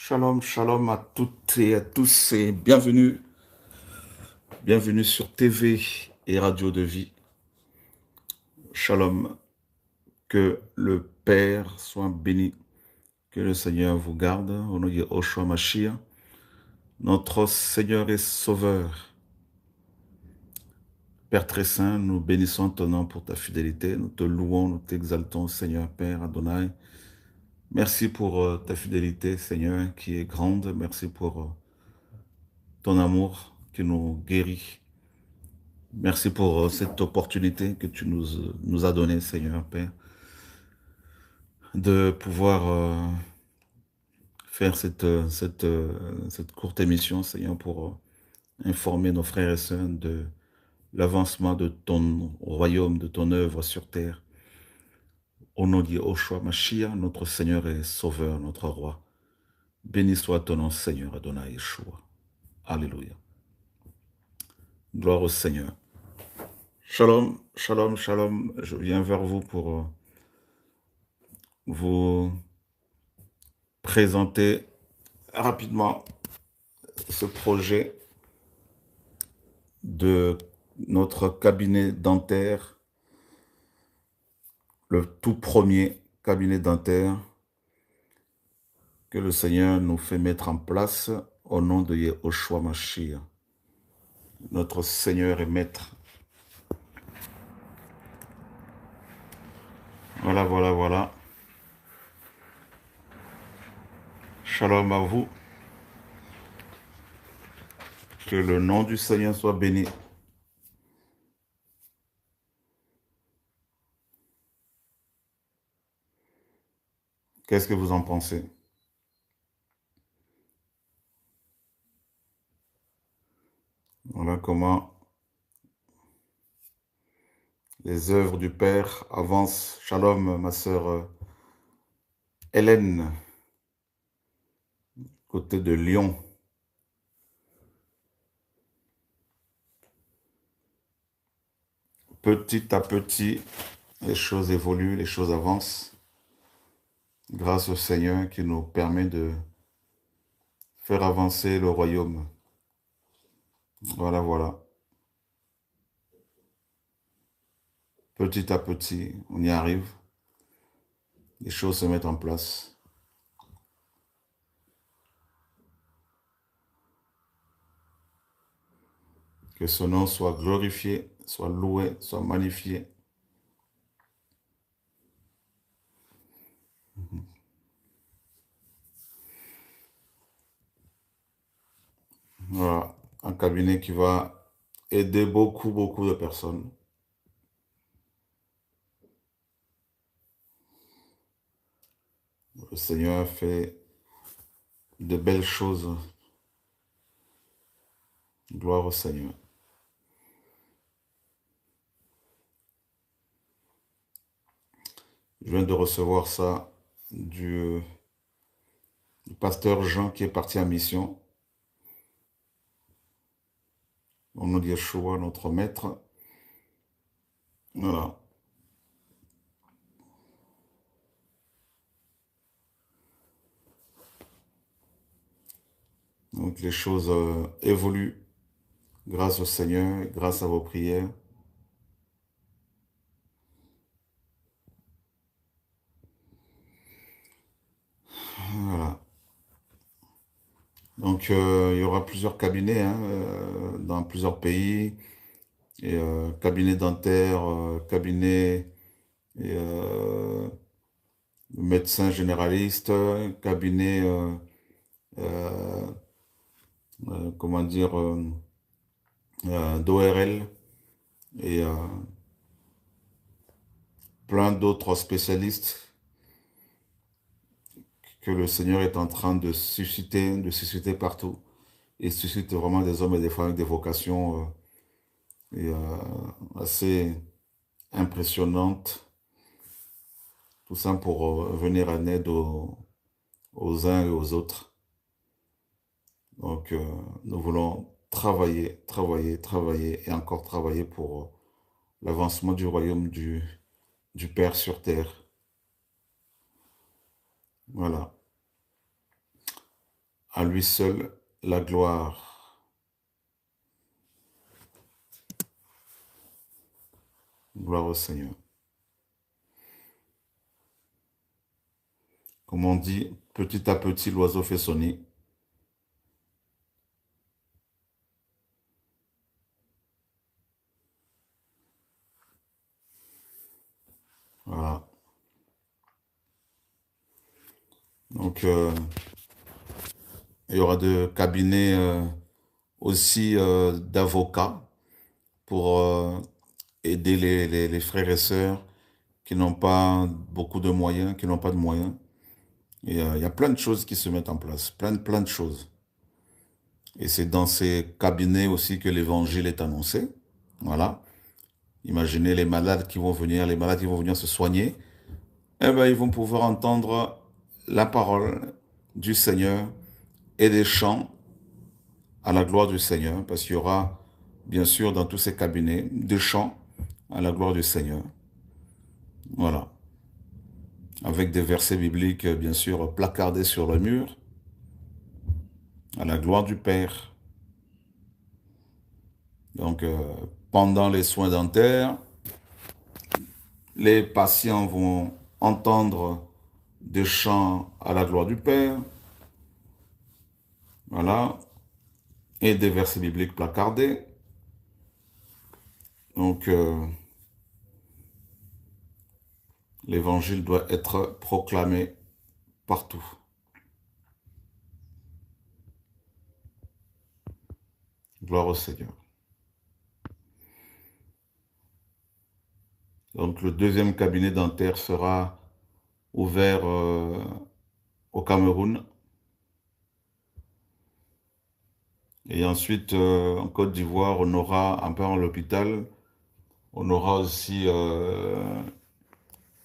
Shalom, shalom à toutes et à tous et bienvenue sur TV et Radio de Vie. Shalom, que le Père soit béni, que le Seigneur vous garde, au nom de Oshua Mashiach, notre Seigneur et Sauveur. Père très saint, nous bénissons ton nom pour ta fidélité, nous te louons, nous t'exaltons, Seigneur Père Adonai. Merci pour ta fidélité, Seigneur, qui est grande. Merci pour ton amour qui nous guérit. Merci pour cette opportunité que tu nous as donnée, Seigneur Père, de pouvoir faire cette courte émission, Seigneur, pour informer nos frères et sœurs de l'avancement de ton royaume, de ton œuvre sur terre. Au nom de Yoshua Mashiach, notre Seigneur et Sauveur, notre Roi. Béni soit ton nom, Seigneur Adonai Yeshua. Alléluia. Gloire au Seigneur. Shalom, shalom, shalom. Je viens vers vous pour vous présenter rapidement ce projet de notre cabinet dentaire, le tout premier cabinet dentaire que le Seigneur nous fait mettre en place au nom de Yehoshua Mashiach, notre Seigneur et Maître. Voilà, voilà, voilà. Shalom à vous. Que le nom du Seigneur soit béni. Qu'est-ce que vous en pensez? Voilà comment les œuvres du Père avancent. Shalom, ma sœur Hélène, côté de Lyon. Petit à petit, les choses évoluent, les choses avancent. Grâce au Seigneur qui nous permet de faire avancer le royaume. Voilà, voilà. Petit à petit, on y arrive. Les choses se mettent en place. Que son nom soit glorifié, soit loué, soit magnifié. Voilà, un cabinet qui va aider beaucoup, beaucoup de personnes. Le Seigneur fait de belles choses. Gloire au Seigneur. Je viens de recevoir ça du pasteur Jean qui est parti en mission. Au nom de Yeshua, notre maître. Voilà. Donc les choses évoluent grâce au Seigneur, grâce à vos prières. Voilà. Donc il y aura plusieurs cabinets dans plusieurs pays. Et, cabinet dentaire, cabinet et, médecin généraliste, cabinet, euh, comment dire, d'ORL et plein d'autres spécialistes que le Seigneur est en train de susciter partout. Et suscite vraiment des hommes et des femmes avec des vocations et, assez impressionnantes. Tout ça pour venir en aide aux uns et aux autres. Donc, nous voulons travailler, travailler, travailler et encore travailler pour l'avancement du royaume du Père sur terre. Voilà. À lui seul la gloire. Gloire au Seigneur. Comme on dit, petit à petit, l'oiseau fait son nid. Voilà. Donc, il y aura des cabinets aussi d'avocats pour aider les frères et sœurs qui n'ont pas beaucoup de moyens, qui n'ont pas de moyens. Et il y a plein de choses qui se mettent en place, plein de choses. Et c'est dans ces cabinets aussi que l'évangile est annoncé. Voilà. Imaginez les malades qui vont venir, les malades qui vont venir se soigner. Eh bien, ils vont pouvoir entendre la parole du Seigneur et des chants à la gloire du Seigneur, parce qu'il y aura, bien sûr, dans tous ces cabinets, des chants à la gloire du Seigneur. Voilà. Avec des versets bibliques, bien sûr, placardés sur le mur, à la gloire du Père. Donc, pendant les soins dentaires, les patients vont entendre des chants à la gloire du Père, voilà, et des versets bibliques placardés. Donc, l'évangile doit être proclamé partout. Gloire au Seigneur. Donc, le deuxième cabinet dentaire sera ouvert au Cameroun. Et ensuite, en Côte d'Ivoire, on aura, un peu à l'hôpital, on aura aussi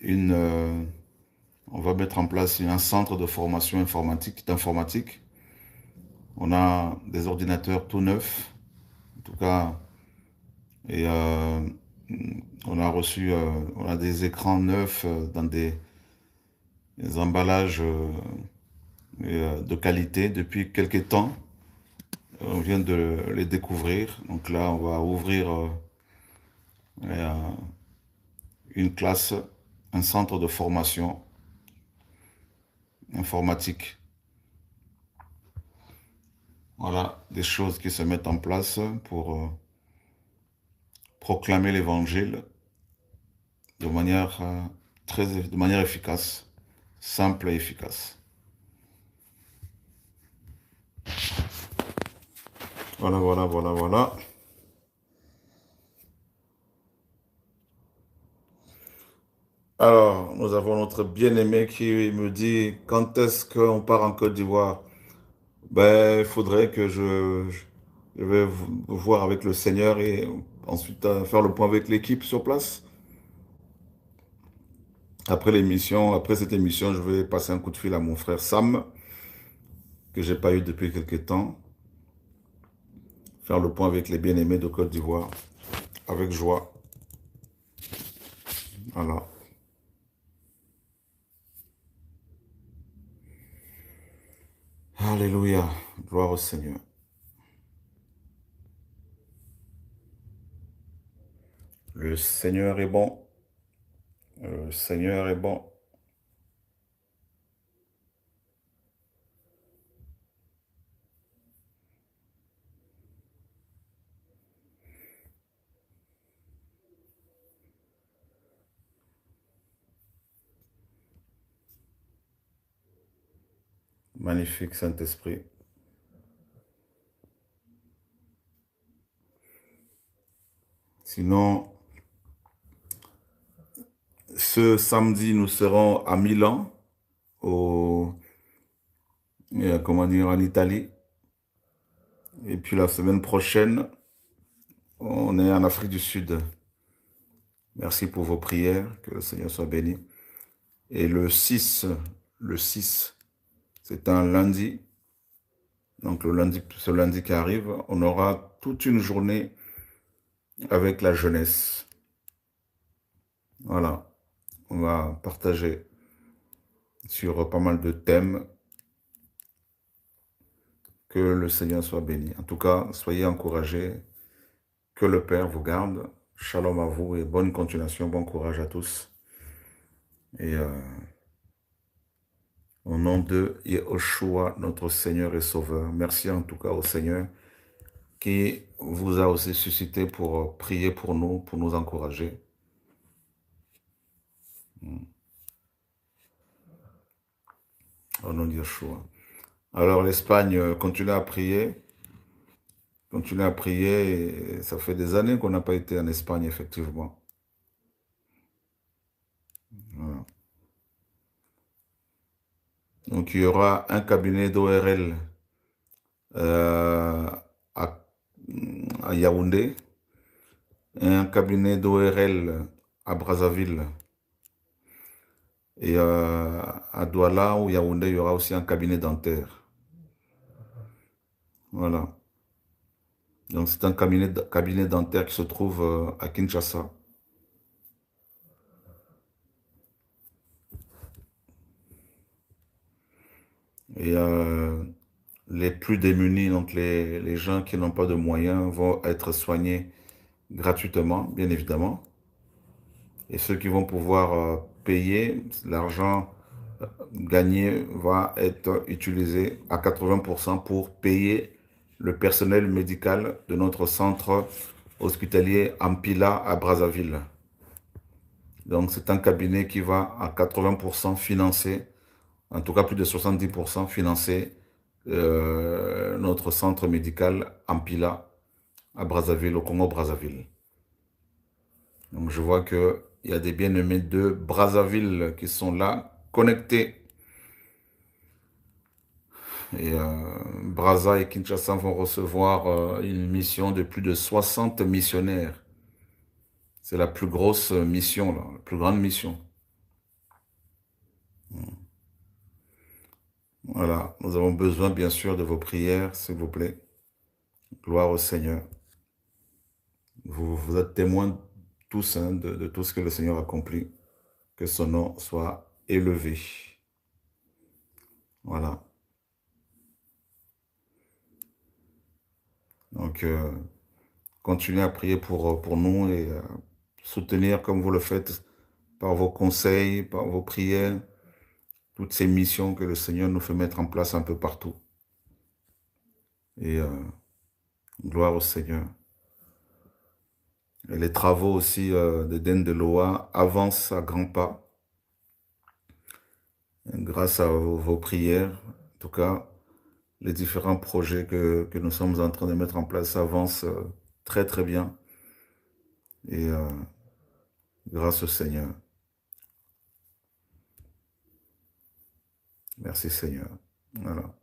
on va mettre en place un centre de formation informatique, d'informatique. On a des ordinateurs tout neufs, en tout cas, et on a des écrans neufs dans des emballages de qualité depuis quelques temps. On vient de les découvrir. Donc là, on va ouvrir euh, une classe, un centre de formation informatique. Voilà, des choses qui se mettent en place pour proclamer l'évangile de manière de manière efficace, simple et efficace. Voilà, voilà, voilà, voilà. Alors, nous avons notre bien-aimé qui me dit quand est-ce qu'on part en Côte d'Ivoire? Ben, il faudrait que je vais voir avec le Seigneur et ensuite faire le point avec l'équipe sur place. Après l'émission, après cette émission, je vais passer un coup de fil à mon frère Sam, que j'ai pas eu depuis quelques temps. Faire le point avec les bien-aimés de Côte d'Ivoire, avec joie. Voilà. Alléluia. Gloire au Seigneur. Le Seigneur est bon. Le Seigneur est bon. Magnifique Saint-Esprit. Sinon, ce samedi, nous serons à Milan, au, comment dire, en Italie. Et puis la semaine prochaine, on est en Afrique du Sud. Merci pour vos prières, que le Seigneur soit béni. Et le 6, c'est un lundi. Donc le lundi, ce lundi qui arrive, on aura toute une journée avec la jeunesse. Voilà, on va partager sur pas mal de thèmes. Que le Seigneur soit béni. En tout cas, soyez encouragés. Que le Père vous garde. Shalom à vous et bonne continuation, bon courage à tous. Et au nom de Yehoshua, notre Seigneur et Sauveur, merci en tout cas au Seigneur qui vous a aussi suscité pour prier pour nous encourager. Au nom de Yeshua. Alors l'Espagne, continuez à prier. Continuez à prier. Et ça fait des années qu'on n'a pas été en Espagne, effectivement. Voilà. Donc il y aura un cabinet d'ORL euh, à, à Yaoundé, un cabinet d'ORL à Brazzaville. Et à Douala ou Yaoundé, il y aura aussi un cabinet dentaire. Voilà. Donc c'est un cabinet dentaire qui se trouve à Kinshasa. Et les plus démunis, donc les gens qui n'ont pas de moyens, vont être soignés gratuitement, bien évidemment. Et ceux qui vont pouvoir payer, l'argent gagné va être utilisé à 80% pour payer le personnel médical de notre centre hospitalier Ampila à Brazzaville. Donc c'est un cabinet qui va à 80% financer, en tout cas plus de 70% financer notre centre médical Ampila à Brazzaville, au Congo-Brazzaville. Donc je vois qu'il y a des bien-aimés de Brazzaville qui sont là, connectés. Et Brazza et Kinshasa vont recevoir une mission de plus de 60 missionnaires. C'est la plus grosse mission, là, la plus grande mission. Voilà, nous avons besoin bien sûr de vos prières, s'il vous plaît. Gloire au Seigneur. Vous êtes témoins tous hein, de tout ce que le Seigneur a accompli. Que son nom soit élevé. Voilà. Donc, continuez à prier pour nous et soutenir comme vous le faites par vos conseils, par vos prières, toutes ces missions que le Seigneur nous fait mettre en place un peu partout. Et gloire au Seigneur. Et les travaux aussi d'Eden de Loa avancent à grands pas grâce à vos prières. En tout cas, les différents projets que nous sommes en train de mettre en place avancent très très bien. Et grâce au Seigneur. Merci Seigneur. Voilà.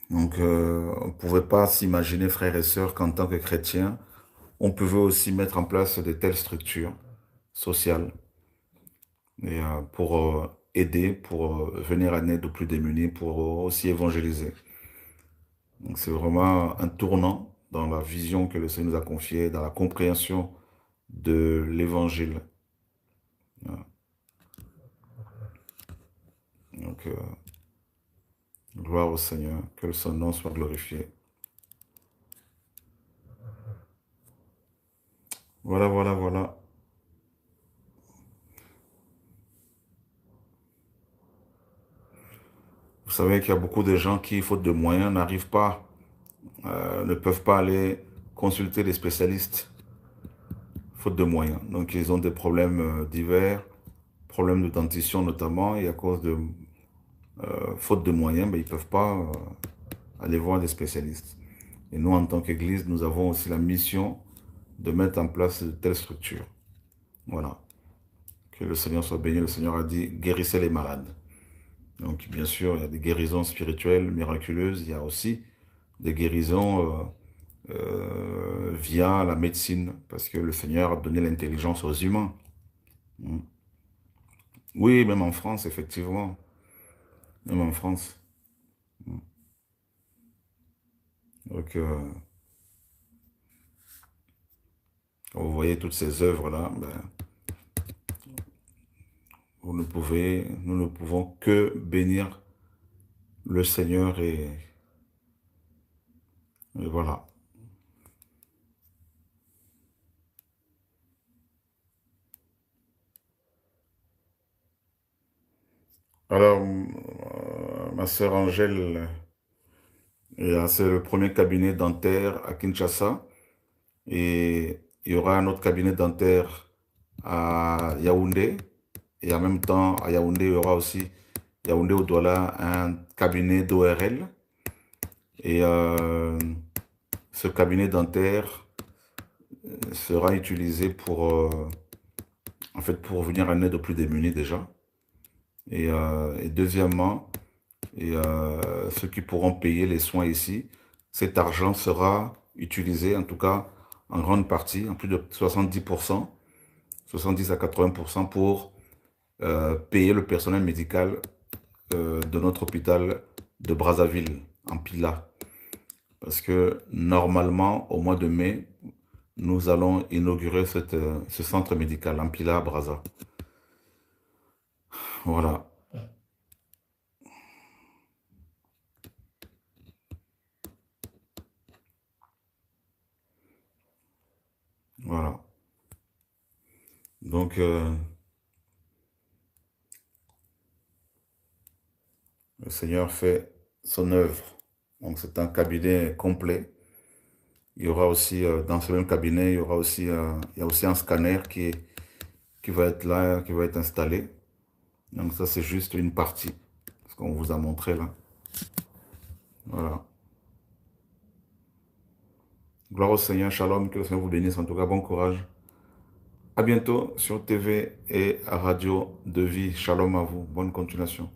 Donc, on ne pouvait pas s'imaginer, frères et sœurs, qu'en tant que chrétiens, on pouvait aussi mettre en place de telles structures sociales et, pour aider, pour venir en aide aux plus démunis, pour aussi évangéliser. Donc, c'est vraiment un tournant dans la vision que le Seigneur nous a confiée, dans la compréhension de l'évangile. Voilà. Donc, gloire au Seigneur, que son nom soit glorifié. Voilà, voilà, voilà. Vous savez qu'il y a beaucoup de gens qui, faute de moyens, n'arrivent pas, ne peuvent pas aller consulter les spécialistes, faute de moyens. Donc, ils ont des problèmes divers, problèmes de dentition notamment, et à cause de faute de moyens, ben, ils ne peuvent pas aller voir des spécialistes. Et nous, en tant qu'Église, nous avons aussi la mission de mettre en place de telles structures. Voilà. Que le Seigneur soit béni. Le Seigneur a dit, guérissez les malades. Donc, bien sûr, il y a des guérisons spirituelles, miraculeuses. Il y a aussi des guérisons via la médecine, parce que le Seigneur a donné l'intelligence aux humains. Mm. Oui, même en France, effectivement. Même en France. Mm. Donc, quand vous voyez toutes ces œuvres-là, ben, nous ne pouvons que bénir le Seigneur et voilà. Alors, ma sœur Angèle, c'est le premier cabinet dentaire à Kinshasa et il y aura un autre cabinet dentaire à Yaoundé et en même temps à Yaoundé, il y aura aussi Yaoundé au Douala un cabinet d'ORL et ce cabinet dentaire sera utilisé en fait, pour venir en aide aux plus démunis déjà. Et deuxièmement, ceux qui pourront payer les soins ici, cet argent sera utilisé, en tout cas en grande partie, en plus de 70%, 70 à 80% pour payer le personnel médical de notre hôpital de Brazzaville, en Pila. Parce que normalement, au mois de mai, nous allons inaugurer ce centre médical en Pila, à Brazza. Voilà, voilà. Donc, le Seigneur fait son œuvre. Donc, c'est un cabinet complet. Il y aura aussi, dans ce même cabinet, il y a aussi un scanner qui va être là, qui va être installé. Donc, ça, c'est juste une partie, ce qu'on vous a montré là. Voilà. Gloire au Seigneur, shalom, que le Seigneur vous bénisse. En tout cas, bon courage. À bientôt sur TV et à Radio de Vie. Shalom à vous. Bonne continuation.